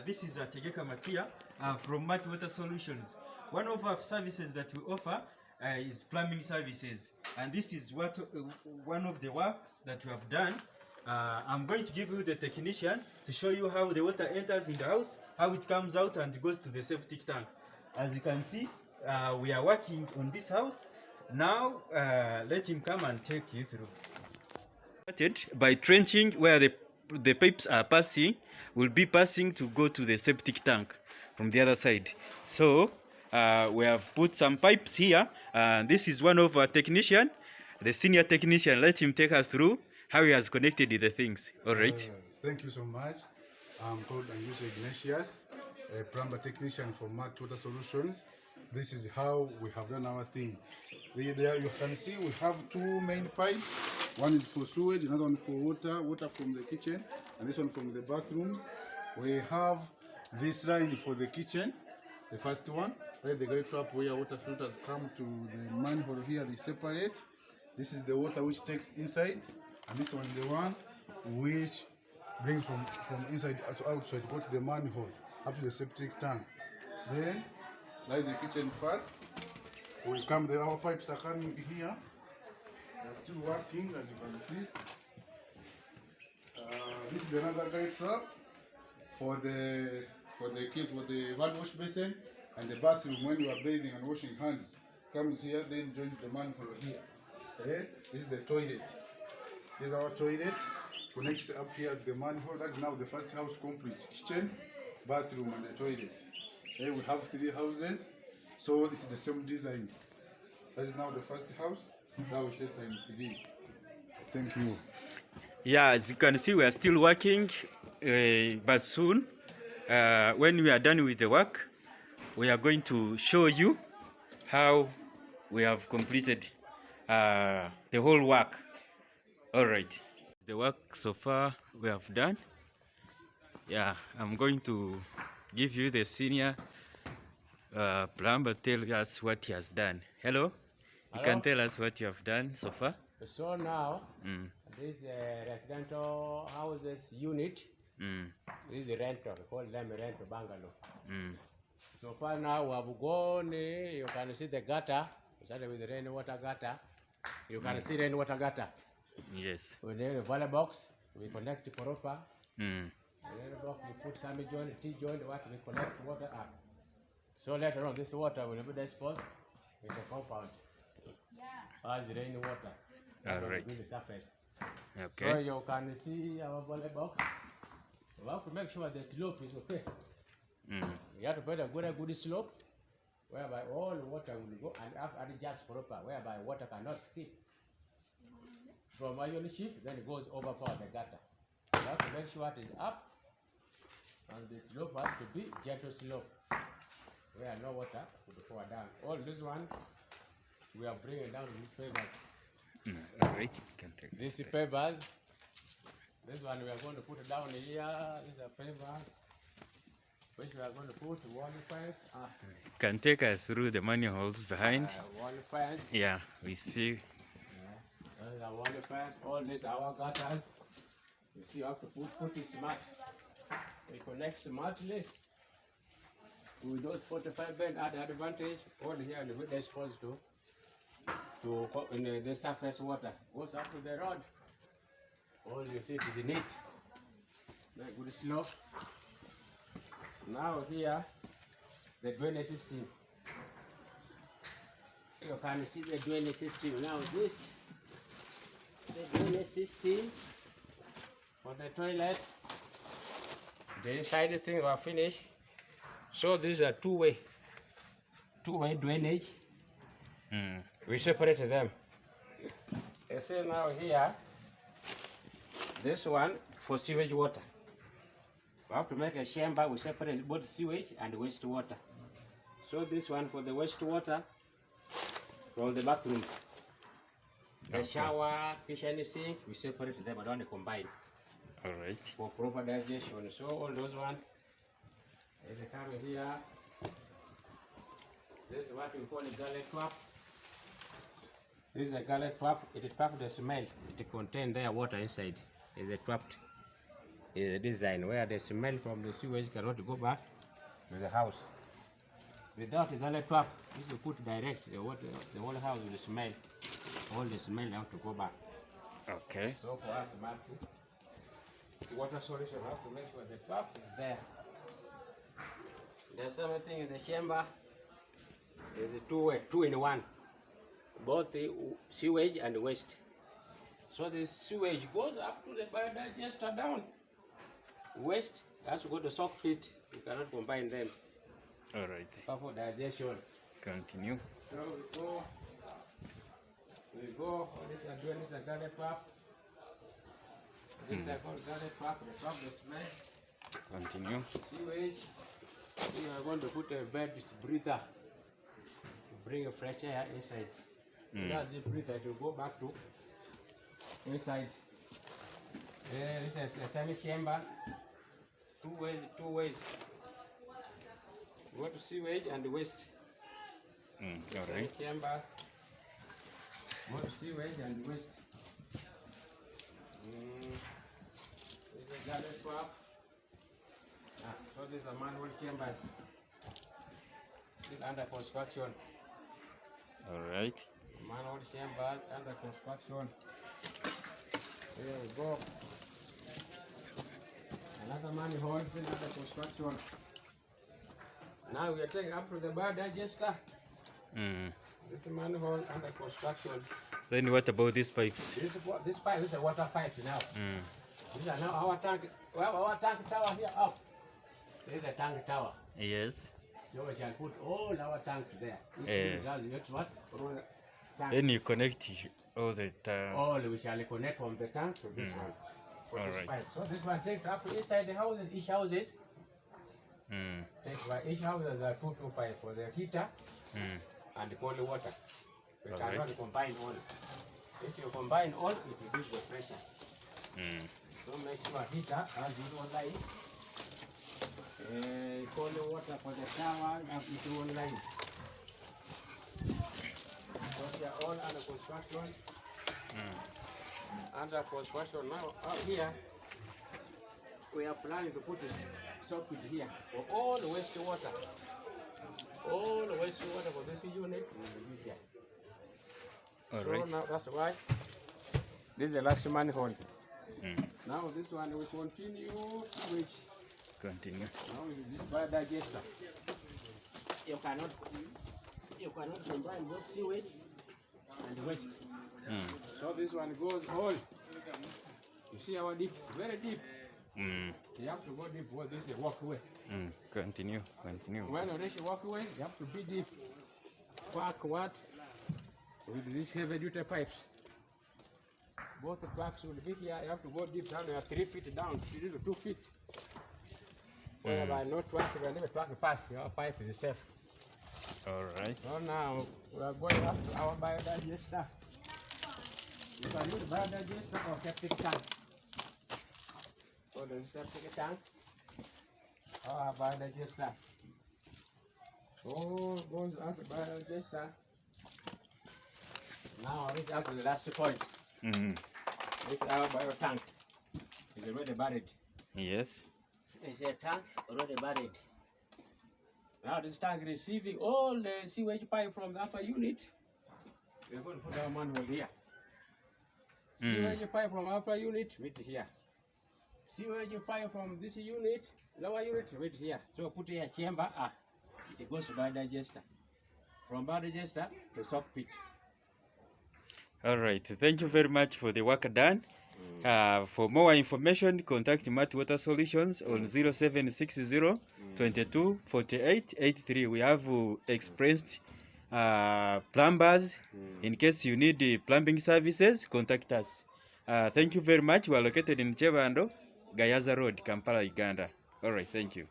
This is Tegeka Matia from Water Solutions. One of our services that we offer is plumbing services, and this is one of the works that we have done. I'm going to give you the technician to show you how the water enters in the house, how it comes out and goes to the septic tank. As you can see, we are working on this house. Now, let him come and take you through. Started by trenching where the pipes are passing, will be passing to go to the septic tank from the other side. So we have put some pipes here. This is one of our technician, the senior technician. Let him take us through how he has connected the things. All right. Thank you so much. I'm called Ignatius, a plumber technician from Water Solutions. This is how we have done our thing. There you can see we have two main pipes. One is for sewage, another one for water from the kitchen, and this one from the bathrooms. We have this line for the kitchen, the first one, where the great trap where water filters come to the manhole here, they separate. This is the water which takes inside, and this one is the one which brings from inside to outside, go to the manhole, up to the septic tank. Then, like the kitchen first, we come, our pipes are coming here. They're still working, as you can see. This is another guide trap for the hand wash basin and the bathroom when you are bathing and washing hands. Comes here, then joins the manhole here. Okay? This is the toilet. This is our toilet. Connects up here to the manhole. That's now the first house complete. Kitchen, bathroom, and the toilet. Okay? We have 3 houses, so it's the same design. That is now the first house. Now we set time 3. Thank you. Yeah, as you can see, we are still working, but soon, when we are done with the work, we are going to show you how we have completed the whole work. All right. The work so far we have done. Yeah, I'm going to give you the senior plumber tell us what he has done. Hello? You can tell us what you have done so far. So now, this residential houses unit, this is the rental, we call them a rental bungalow. So far now we have gone, you can see the gutter, we started with the rainwater gutter. You can see rainwater gutter. Yes. With the valley box, we connect the proper. The box, we put some joint, T-joint, what we connect water up. So later on, this water will be disposed in the compound as rainwater. All right. The surface. Okay. So you can see our valley box. We have to make sure the slope is okay. You have to put a good slope, whereby all the water will go and adjust proper, whereby water cannot skip from iron shift, then it goes over for the gutter. You have to make sure it is up, and the slope has to be gentle slope, where no water will pour down. All this one, we are bringing down these pavers. All right, you can take these pavers. This one we are going to put it down here. This is a paver, which we are going to put wall fence. You can take us through the manholes behind. Wall fence. Yeah, we see. This is a wall fence. All these are our gutters. You see, you have to put it smart. We connect smartly. With those 45 bend at the advantage, all here and we're exposed to in the surface water goes up to the road. All you see is neat. Very good slope. Now here, the drainage system. You can see the drainage system. Now this, the drainage system for the toilet. The inside thing are finished. So these are two-way drainage. We separate them. You see now here, this one for sewage water. We have to make a chamber, we separate both sewage and wastewater. So this one for the wastewater from the bathrooms. The shower, kitchen sink, we separate them, I don't combine. All right. For proper digestion. So all those ones, they come here. This is what we call a galley trap. This is a galley trap. It traps the cement. It contains their water inside. It's trapped. is a design where the smell from the sewage cannot go back to the house. Without the gullet trap, if you put direct, the whole house will smell. All the smell have to go back. Okay. So for us, Martin, water solution have to make sure the trap is there. There's something in the chamber. There's a two in one, both the sewage and the waste. So the sewage goes up to the biodigester down. Waste has to go to sock pit. You cannot combine them. All right. For digestion. Continue. So we go. This is doing this a gullet trap. This is called gullet trap. The trap the smell. Continue. Sewage. We are going to put a bed breather to bring a fresh air inside. Without this breather, it will go back to inside. This is a semi-chamber. Two ways. Go to sewage and waste. All right. Chamber. Go to sewage and waste. This is a gullet trap. So this is a manual chamber. Still under construction. All right. Manual chamber under construction. There we go. Another manhole still under construction. Now we are taking up to the biodigester. This is manhole under construction. Then what about these pipes? This pipe is a water pipe now. These are now our tank. We have our tank tower here up. There is a tank tower. Yes. So we shall put all our tanks there. Then you connect all the All we shall connect from the tank to this one. All This right. pipe. So this one takes up to inside the house, and each houses. Takes by each house there are two pipes for the heater and the cold water. We cannot combine all. If you combine all, it reduces the pressure. So make sure heater has its own line. Cold water for the shower has its own line. So they are all under construction. Under construction now. Out here, we are planning to put a socket here for all the wastewater. All the wastewater for this unit will be here. All So right. now that's why this is the last manifold. Now this one will continue which Continue. now is this biodigester. You cannot combine both sewage and waste. So this one goes all. You see our deep, very deep. You have to go deep. Well, this is a walkway. Continue. When you reach the walkway, you have to be deep. Pack what? With these heavy duty pipes. Both the packs will be here. You have to go deep down. You are 3 feet down. You need 2 feet. Whereby no truck, we never truck pass. Your pipe is safe. All right. So now we are going up to our biodigester. You can use biodigester or septic tank. So the septic tank, our biodigester. So goes up to biodigester. Now I reach up to the last point. This is our bio tank. It's already buried. Yes. It's a tank already buried. Now this tank receiving all the sewage pipe from the upper unit. We're going to put our manual here. Sewage pipe from upper unit, right here. Sewage pipe from this unit, lower unit, right here. So put here chamber, it goes to biodigester. From biodigester to sock pit. All right. Thank you very much for the work done. For more information, contact Mat Water Solutions on 0760 22 48 83. We have experienced plumbers. In case you need plumbing services, contact us. Thank you very much. We are located in Chebando, Gayaza Road, Kampala, Uganda. All right. Thank you.